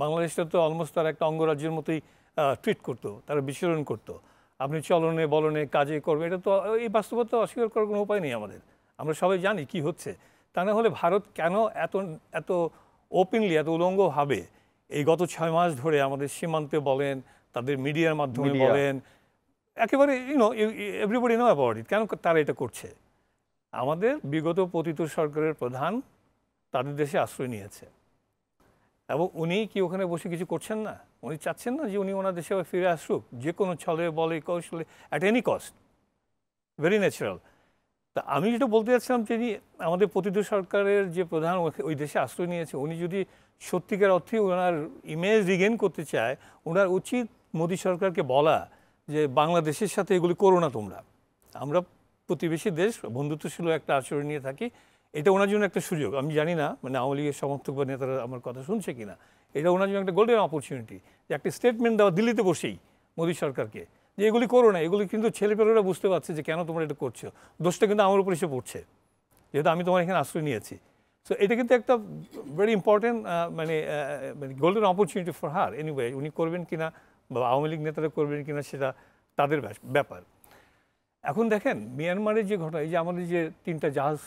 বাংলাদেশটা তো অলমোস্ট তার একটা অঙ্গরাজ্যের মতোই ট্রিট করতো, তারা বিচরণ করতো। আপনি চলনে বলনে কাজে করবে, এটা তো এই বাস্তবতা অস্বীকার করার কোনো উপায় নেই আমাদের। আমরা সবাই জানি কি হচ্ছে। তা না হলে ভারত কেন এত এত ওপেনলি, এত উলঙ্গভাবে এই গত 6 মাস ধরে আমাদের সীমান্তে বলেন, তাদের মিডিয়ার মাধ্যমে বলেন, একেবারে এভরিবডি নো অ্যাবাউট ইট, কেন তারা এটা করছে? আমাদের বিগত পতিত সরকারের প্রধান তাদের দেশে আশ্রয় নিয়েছে এবং উনি কি ওখানে বসে কিছু করছেন না? উনি চাচ্ছেন না যে উনি ওনার দেশে ফিরে আসুক, যে কোনো ছলে বলে কৌশলে, at any cost, very natural. তা আমি যেটা বলতে চাচ্ছিলাম, তিনি আমাদের পতিত সরকারের যে প্রধান ওই দেশে আশ্রয় নিয়েছে, উনি যদি সত্যিকার অর্থে ওনার ইমেজ রিগেন করতে চায়, ওনার উচিত মোদী সরকারকে বলা যে বাংলাদেশের সাথে এগুলি করো না তোমরা, আমরা প্রতিবেশী দেশ, বন্ধুত্বশীল একটা আচরণ নিয়ে থাকি। এটা ওনার জন্য একটা সুযোগ। আমি জানি না মানে আওয়ামী লীগের সমর্থক বা নেতারা আমার কথা শুনছে কিনা, এটা ওনার জন্য একটা গোল্ডেন অপরচুনিটি যে একটা স্টেটমেন্ট দেওয়া দিল্লিতে বসেই মোদী সরকারকে, যে এগুলি করো না। এগুলি কিন্তু ছেলেপেলেরা বুঝতে পারছে যে কেন তোমরা এটা করছো, দোষটা কিন্তু আমার উপর এসে পড়ছে, যেহেতু আমি তোমার এখানে আশ্রয় নিয়েছি। সো এটা কিন্তু একটা ভেরি ইম্পর্টেন্ট মানে golden opportunity for her. Anyway উনি করবেন কিনা বা আওয়ামী লীগ নেতারা করবেন কিনা সেটা তাদের ব্যাপার। এখন দেখেন মিয়ানমারের যে ঘটনা, এই যে আমাদের যে 3টা জাহাজ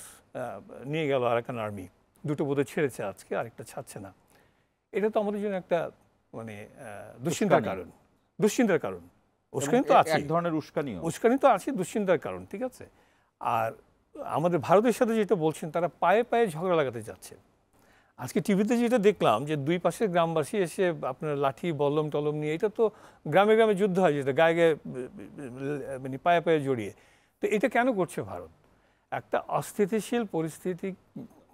নিয়ে গেল আরাকান আর্মি, 2টো বোধহয় ছেড়েছে আজকে, আরেকটা ছাড়ছে না। এটা তো আমাদের জন্য একটা মানে দুশ্চিন্তার কারণ, দুশ্চিন্তার কারণ। উস্কানি তো আছে, এক ধরনের উস্কানি তো আছে, দুশ্চিন্তার কারণ, ঠিক আছে। আর আমাদের ভারতের সাথে যেটা বলছেন, তারা পায়ে পায়ে ঝগড়া লাগাতে যাচ্ছে। আজকে টিভিতে যেটা দেখলাম যে 2 পাশের গ্রামবাসী এসে আপনার লাঠি বল্লম টলম নিয়ে, এটা তো গ্রামে গ্রামে যুদ্ধ হয়, যেটা গায়ে গায়ে মানে পায়ে পায়ে জড়িয়ে। তো এটা কেন করছে ভারত? একটা অস্থিতিশীল পরিস্থিতি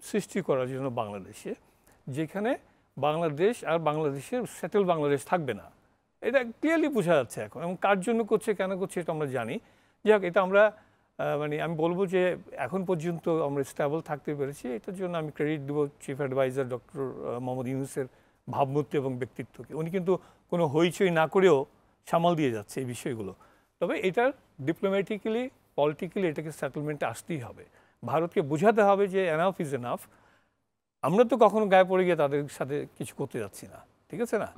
সৃষ্টি করার জন্য বাংলাদেশে, যেখানে বাংলাদেশ আর বাংলাদেশের সেটেল বাংলাদেশ থাকবে না, এটা ক্লিয়ারলি বোঝা যাচ্ছে এখন। এবং কার জন্য করছে, কেন করছে, এটা আমরা জানি। যাই হোক, এটা আমরা মানে আমি বলবো যে এখন পর্যন্ত আমরা স্টেবল থাকতে পেরেছি, এটার জন্য আমি ক্রেডিট দেবো চিফ অ্যাডভাইজার ডক্টর মোহাম্মদ ইউনূসের ভাবমূর্তি এবং ব্যক্তিত্বকে। উনি কিন্তু কোনো হইচই না করেও সামাল দিয়ে যাচ্ছে এই বিষয়গুলো। তবে এটার ডিপ্লোম্যাটিক্যালি, পলিটিক্যালি এটাকে সেটেলমেন্টে আসতেই হবে। ভারতকে বোঝাতে হবে যে এনাফ ইজ এনাফ। আমরা তো কখনো গায়ে পড়ে গিয়ে তাদের সাথে কিছু করতে যাচ্ছি না, ঠিক আছে না?